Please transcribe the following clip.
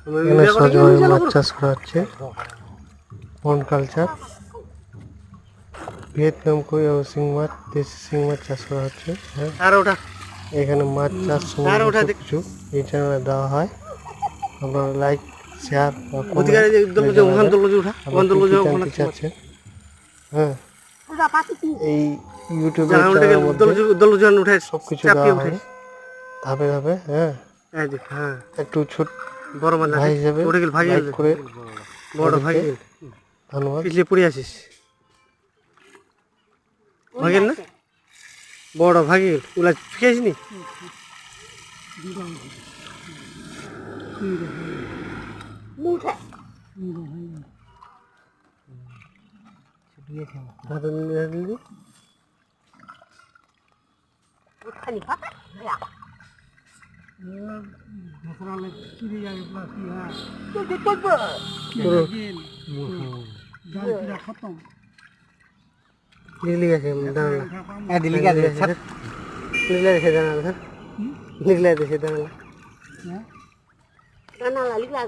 এখানে সহজভাবে মাছ চাষ করা হচ্ছে পন্ড কালচার ভিয়েতনাম কই ও শিং মাছ দেশি শিং মাছ চাষ করা হচ্ছে হ্যাঁ এখানে মাছ চাষ সম্বন্ধে সব কিছু এই চ্যানেলে দেওয়া হয় আপনারা লাইক শেয়ার বা জানতে চাচ্ছেন হ্যাঁ এই ইউটিউবে সব কিছু দেওয়া হয় ধাপে ধাপে হ্যাঁ একটু ছোট বড় মাছ ভাই হিসেবে লাইক করে বড় ভাই ধন্যবাদ পিছলে পড়ে আসিস ভাগেল না বড় ভাগেল ওলা শিখেছিস নি লিখলি আছে দাঁড়ালা দিল্লি গেছে লিখলে দেখে দাঁড়ালা লিখলে দেখে দাঁড়ালা Kan ala lik lag